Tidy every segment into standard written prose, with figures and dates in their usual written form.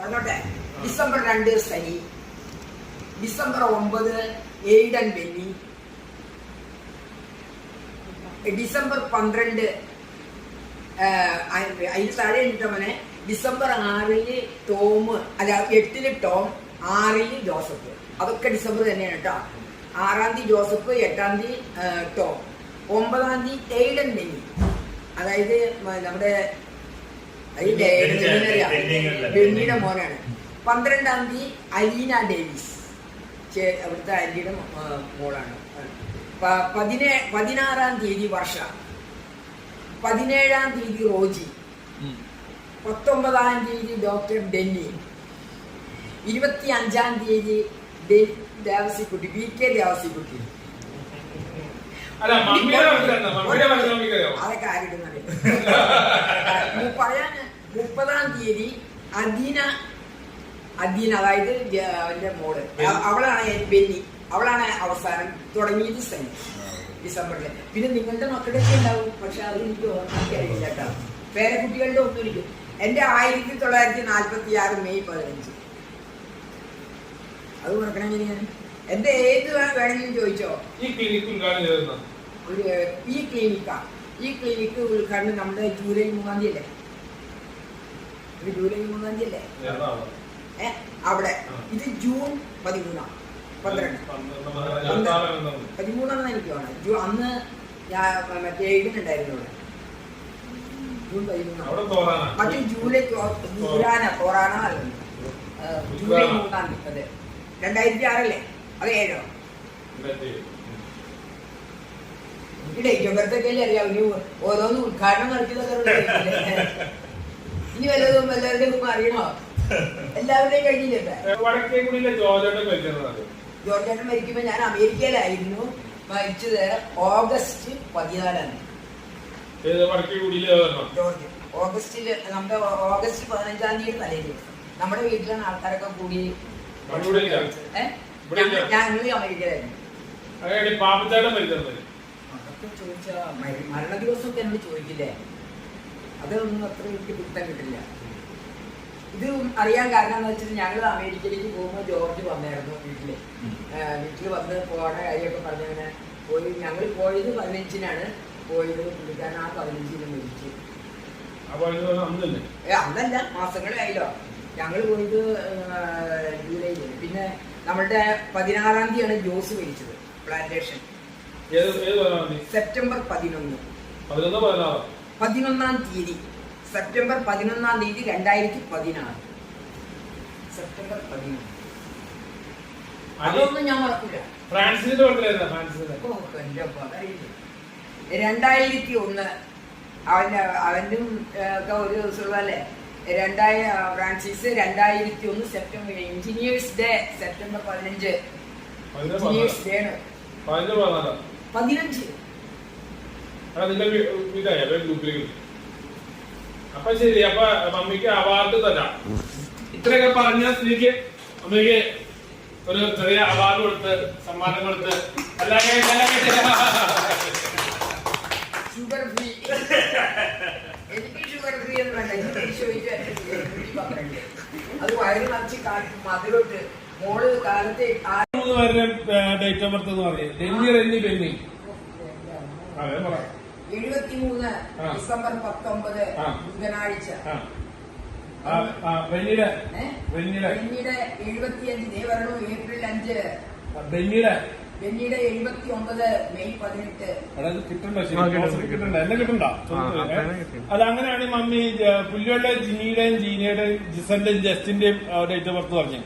പറഞ്ഞോട്ടെ. ഡിസംബർ 2 സനി, December 9 Aiden Benny, December 12 അതിന് താഴെ ഇട്ടവനെ ഡിസംബർ 6 ടോം, അല്ല 8 ടോം, 6 ജോസഫ്. അതൊക്കെ ഡിസംബർ തന്നെയാണ് കേട്ടോ. 6 ജോസഫ്, 8 ടോം, 9 എയ്ഡൻ ബെന്നി, അതായത് നമ്മുടെ ബെന്നിയുടെ മോനാണ്. 12 അലീന ഡേവിസ്, അവിടുത്തെ ആന്റിയുടെ മോളാണ്. 16 Varsha, 17 Roji, 19 doctor Denny, 25 Devasikutty, V K Devasikutty. അതൊക്കെ ആരിടുന്നത് പറയാന്. 30 അദീന, അതായത് അവന്റെ മോള്, അവളാണ് ബെന്നി, അവളാണ് അവസാനം. തുടങ്ങിയത് സനി ഡിസംബറില്. പിന്നെ നിങ്ങളുടെ മക്കളുടെ ഉണ്ടാവും, പക്ഷെ അത് എനിക്ക് ഓർമ്മിക്കാറില്ല കേട്ടോ. പേരക്കുട്ടികളുടെ ഒന്നും ഇരിക്കും. എന്റെ 1946 മെയ് 15. അത് മറക്കണമെങ്കിൽ ഞാൻ എന്റെ ഏത് വേണമെങ്കിലും ചോദിച്ചോ. ഈ ക്ലിനിക്ക് ഉദ്ഘാടനം നമ്മുടെ ജൂലൈ 3 അല്ലേ? ജൂലൈ 3 അല്ലേ അവിടെ? ഇത് ജൂൺ 13, 13 എനിക്ക് വേണം. അന്ന് ഞാൻ മറ്റേ എഴുതുന്നുണ്ടായിരുന്നു ഇവിടെ. ജൂൺ 13. മറ്റേ ജൂലൈ കൊറാന അല്ലെന്ന്. ജൂലൈ 3 അതെ. 2006 അത് 7. എനിക്ക് ഡേറ്റ് ഓഫ് ബർത്ത് ഒക്കെ അറിയാം. ഇനി ഓരോന്ന് ഉദ്ഘാടനം നടത്തിയതൊക്കെ ഇനി വല്ലതും എല്ലാവരുടെയും അറിയണോ? എല്ലാവരുടെയും കഴിഞ്ഞില്ലേ? ജോർജേട്ടൻ മരിക്കുമ്പോ ഞാൻ അമേരിക്കയിലായിരുന്നു. മരിച്ചത് ഓഗസ്റ്റ് 14. ജോർജ് ഓഗസ്റ്റില്, നമ്മുടെ ഓഗസ്റ്റ് 15 തലേന്ന് നമ്മുടെ വീട്ടിലാണ് ആൾക്കാരൊക്കെ കൂടി. ഞങ്ങൾ അമേരിക്കയിലായിരുന്നു. അതൊക്കെ ചോദിച്ചാ മരണ ദിവസമൊക്കെ എന്നോട് ചോദിക്കില്ലേ? അതൊന്നും അത്ര എനിക്ക് പിടുത്തം കിട്ടില്ല. ഇത് അറിയാൻ കാരണം എന്ന് വെച്ചാൽ ഞങ്ങൾ അമേരിക്കയിലേക്ക് പോകുമ്പോൾ ജോർജ് വന്നായിരുന്നു വീട്ടില് വന്ന് പോണ കാര്യമൊക്കെ പറഞ്ഞങ്ങനെ പോയി. ഞങ്ങൾ പോയത് 15 പോയത്. പുള്ളിക്കാരൻ ആ 15 മരിച്ചു. അന്നല്ല, മാസങ്ങളായല്ലോ. ഞങ്ങൾ പോയത് ജൂലൈയിൽ. പിന്നെ നമ്മളുടെ 16 ജോസ് മരിച്ചത്, പ്ലാന്റേഷൻ. സെപ്റ്റംബർ 11. 11 തീയതി, സെപ്റ്റംബർ 11 തീയതി 2016. സെപ്റ്റംബർ 11. അതൊന്നും ഞാൻ മറക്കില്ല. 2001 അവന്റെ ഒക്കെ ഒരു ദിവസമുള്ളല്ലേ. Francis 2001 September, engineers day September 15. Engineers day ആണ് 15. അപ്പൊ ശരി. അപ്പൊ മമ്മിക്ക് അവാർഡ് തരാം. ഇത്രയൊക്കെ പറഞ്ഞ സ്ഥിതിക്ക് മമ്മിക്ക് ഒരു ചെറിയ അവാർഡ് കൊടുത്ത്, സമ്മാനം കൊടുത്ത്. Sugar free. എനിക്ക് ഷുഗർ ഫ്രീ എന്ന് വേണ്ട. അത് വയറ് നിറച്ച് മതിലോട്ട് മോള് കാലത്തെ ഡേറ്റ് ഓഫ് ബർത്ത് എന്ന് പറയും. ഡെന്നി, റെന്നി, ബെന്നി. 73 ഡിസംബർ 19 ബുധനാഴ്ച. ബെന്നിയുടെ 75 ദേവരണു ഏപ്രിൽ 5. ബെന്നിയുടെ 79 മെയ് 18. കിട്ടണ്ട എന്നെ കിട്ടണ്ട. അത് അങ്ങനെയാണ് മമ്മി പുല്ലുകളുടെ ജിനിയുടെയും ജീനയുടെയും ജിസന്റെയും ജസ്റ്റിന്റെയും ഡേറ്റ് ഓഫ് ബർത്ത് പറഞ്ഞു.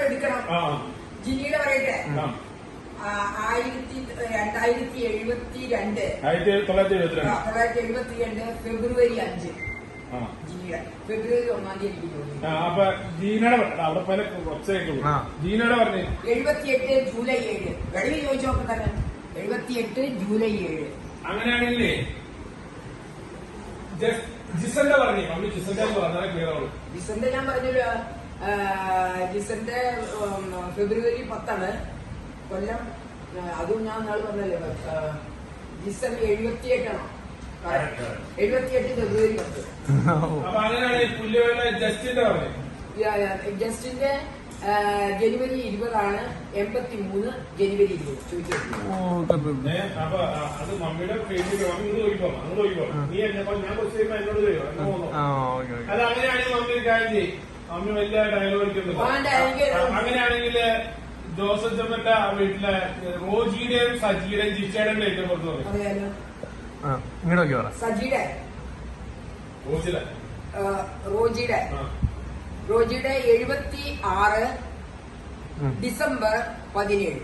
എടുക്കണം. ജിനിയുടെ പറയട്ടെ. 1972 ഫെബ്രുവരി 5. ഫെബ്രുവരി 1 തീയതി. അപ്പൊ ജീനയുടെ അവിടെ പോലെ കുറച്ചേക്കുള്ളൂ. ജീനയുടെ പറഞ്ഞു 78 ജൂലൈ 7. വെളിയിൽ ചോദിച്ചു നോക്കി തന്നെ. 78 ജൂലൈ 7. അങ്ങനെയാണെങ്കിലേ ജിസന്റെ പറഞ്ഞു. മമ്മി ജിസന്റെ പറഞ്ഞാൽ ക്ലിയർ ആവുള്ളൂ. ജിസന്റെ ഞാൻ പറഞ്ഞല്ലോ. ജിസന്റെ ഫെബ്രുവരി 10 കൊല്ലം. അതും ഞാൻ നാളെ പറഞ്ഞല്ലോ. ജിസൺ 78 78 ഫെബ്രുവരി 10. അപ്പൊ അങ്ങനെയാണ് പുല്ലുകളുടെ ജസ്റ്റിന്റെ പറഞ്ഞത്. ജസ്റ്റിന്റെ ജനുവരി 20 83 ജനുവരി 20 ചോദിച്ചു. അപ്പൊ അത് മമ്മിയുടെ പേജിൽ അങ്ങോട്ട് ചോദിക്കോ നീ എന്നപ്പോ ഞാൻ കുറച്ച് എന്നോട് ചോദിക്കോ എന്നെ പോന്നോ. അത് അങ്ങനെയാണെങ്കിൽ മമ്മി ഒരു കാര്യം ചെയ്യും. മമ്മി വലിയ ഡയലോഗ് അടിക്കുന്നുണ്ട്. അങ്ങനെയാണെങ്കിൽ ജോസഫ് ചെമ്മറ്റ വീട്ടിലെ റോജിയുടെയും സജിയുടെയും ജിച്ചയുടെയും ഡേറ്റ് പുറത്ത് പറയും. സജിയുടെ റോജിയുടെ 76 ഡിസംബർ 17.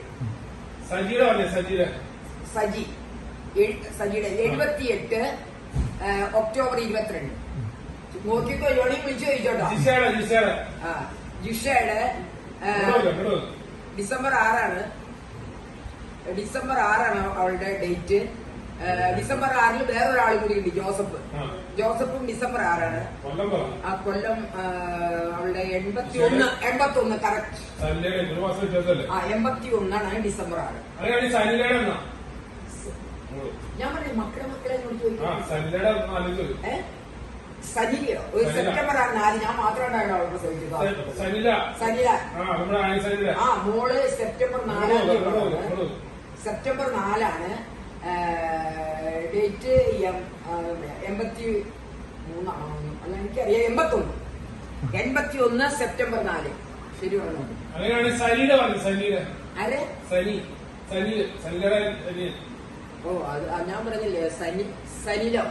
സജിയുടെ പറഞ്ഞേ സജിയുടെ സജിയുടെ 78 ഒക്ടോബർ 22. നോക്കിക്കോ ജോണി വിളിച്ചു ചോദിച്ചോട്ടോ. ജിഷയുടെ ഡിസംബർ 6 ഡിസംബർ 6 അവളുടെ ഡേറ്റ്. ഡിസംബർ 6 വേറൊരാൾ കൂടി ഉണ്ട്, ജോസഫും ഡിസംബർ 6. ആ കൊല്ലം അവളുടെ 81 കറക്റ്റ്. 81 ഡിസംബർ 6. ഞാൻ പറഞ്ഞു മക്കളെ ചോദിക്കും. സനിലയോ ഒരു സെപ്റ്റംബർ 4 ഞാൻ മാത്രമായിട്ടാണ് അവൾ പ്രസവിച്ചത്. സനില മോള് സെപ്റ്റംബർ 4. September 4 date. 83 അല്ല എനിക്കറിയാം. 81 സെപ്റ്റംബർ 4. ശരി പറഞ്ഞു. ഓ അത് ഞാൻ പറഞ്ഞില്ലേ സനിലോ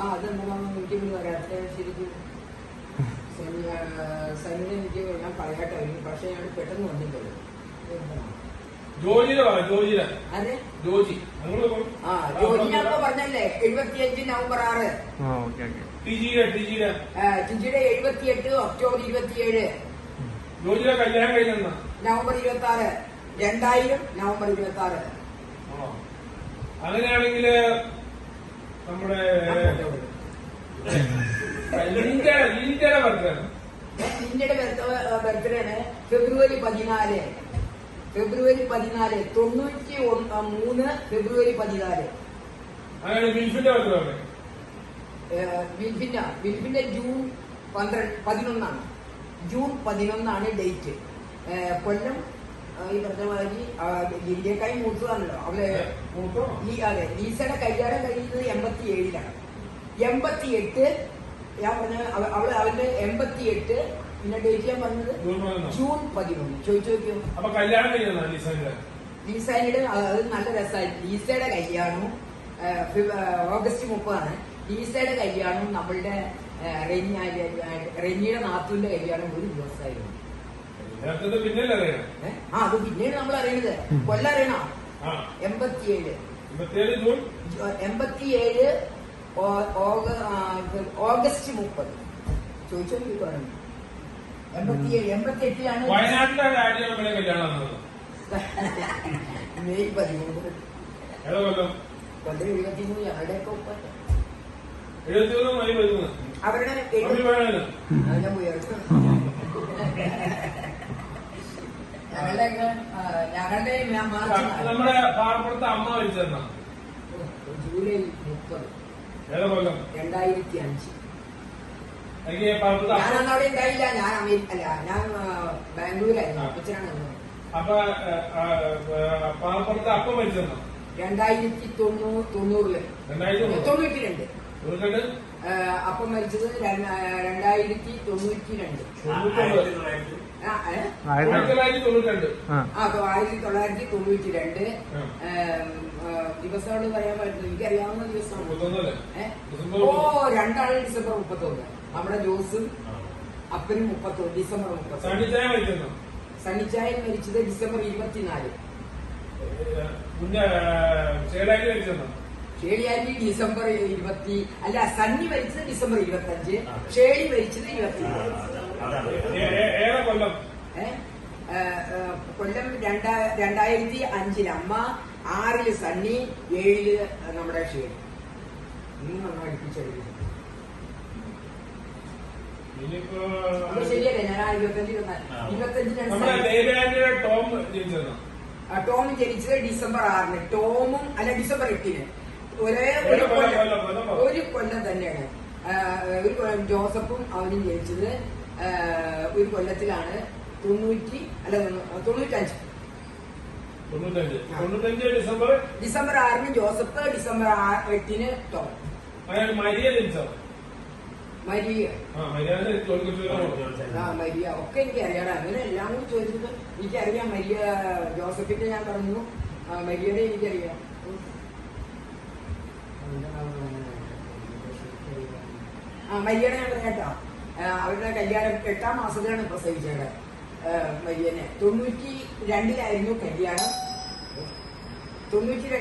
അതെന്താണെന്ന് എനിക്ക് പറയാത്ത ശരിക്കും. സനിനെ എനിക്ക് ഞാൻ പറയാട്ടോ, പക്ഷെ ഞാൻ പെട്ടെന്ന് വന്നിട്ടുള്ളൂ. ജോജി ഞാനിപ്പോ പറഞ്ഞല്ലേ 75 നവംബർ 6. ടിജിയുടെ 78 ഒക്ടോബർ 27. നവംബർ 26. 2000 നവംബർ 26. അങ്ങനെയാണെങ്കിൽ നമ്മുടെ ലിൻഡയുടെ ബർത്ത്ഡേ ആണ് ഫെബ്രുവരി 14. 93 ഫെബ്രുവരി 14. വിൽഫിന്റെ ജൂൺ 11. June 11 date. കൊല്ലം ഈ പറഞ്ഞ മാതിരി ലിൻഡേക്കായി മൂത്തതാണല്ലോ അവള്. അതെ, ലീസയുടെ കല്യാണം കഴിയുന്നത് 87. 88 ഞാൻ പറഞ്ഞ അവന്റെ 88. പിന്നെ ഡേറ്റ് ഞാൻ പറഞ്ഞത് ജൂൺ 11. ചോദിച്ചു നോക്കിയോ. അപ്പൊ കല്യാണം ലീസയുടെ അത് നല്ല രസമായിരുന്നു. ലീസയുടെ കല്യാണവും ഓഗസ്റ്റ് 30. ലീസയുടെ കല്യാണവും നമ്മളുടെ റെനിയുടെ നാത്തൂന്റെ കല്യാണം ഒരു ദിവസമായിരുന്നു. അത് പിന്നീട് നമ്മൾ അറിയണത്. കൊല്ലം അറിയണോ? 87 ഓഗസ്റ്റ് 30. ചോദിച്ചോ പറഞ്ഞു. 88 വയനാട്ടിലെ മെയ് 13. കൊല്ലം 73 ഞങ്ങളുടെയൊക്കെ ഒപ്പം അവരുടെ ഞാൻ പോയി ഞങ്ങളുടെ നമ്മുടെ പാറപ്പുറത്തെ അമ്മ മരിച്ചെന്ന ജൂലൈ 30. 2005. ഞാനന്നവിടെ ഉണ്ടായില്ല. ഞാൻ ഞാൻ ബാംഗ്ലൂരായിരുന്നു. അപ്പച്ചനാണ്. അപ്പൊ പാറപ്പുറത്തെ അപ്പം മരിച്ചെന്ന 2090. 92. അപ്പം മരിച്ചത് 2092. 1992. ദിവസത്തോട് പറയാൻ പറ്റില്ല, എനിക്കറിയാവുന്ന ദിവസമാണ്. രണ്ടാള് ഡിസംബർ 31. നമ്മുടെ ജോസും അപ്പനും 31 ഡിസംബർ 30. സണ്ണിച്ചായൻ മരിച്ചത് ഡിസംബർ 24. ഷേളിയാൻറ്റി ഡിസംബർ 20. അല്ല, സണ്ണി മരിച്ചത് ഡിസംബർ 25. ഷേളി മരിച്ചത് 24. കൊല്ലം 2005 അമ്മ, 6 സണ്ണി, 7 നമ്മുടെ ഷേളി. ഇന്ന് നമ്മൾ അടുപ്പിച്ചെടുക്കും. ശരിയല്ലേ? ഞാൻ 25 ടോം ടോം ജനിച്ചത് ഡിസംബർ 6-ന്. ടോമും അല്ല ഡിസംബർ 8-ന്. ഒരു കൊല്ലം തന്നെയാണ്. ജോസഫും അവനും ജനിച്ചത് ഒരു കൊല്ലത്തിലാണ്. 95 ഡിസംബർ 6-ന് ജോസഫ്, ഡിസംബർ 8-ന് ടോം. മരിയ ജനിച്ചോ? മരിയ മരിയ ഒക്കെ എനിക്കറിയാം. അങ്ങനെ എല്ലാം കൂടി ചോദിച്ചത് എനിക്കറിയാം. മരിയ ജോസഫിന്റെ ഞാൻ പറഞ്ഞു, മരിയയുടെ എനിക്കറിയാം. മരിയയുടെ ഞാൻ പറയാട്ടോ. അവരുടെ കല്യാണം 8-ാം മാസത്തിലാണ് പ്രസവിച്ചത് മരിയനെ. 92-ലായിരുന്നു കല്യാണം. 92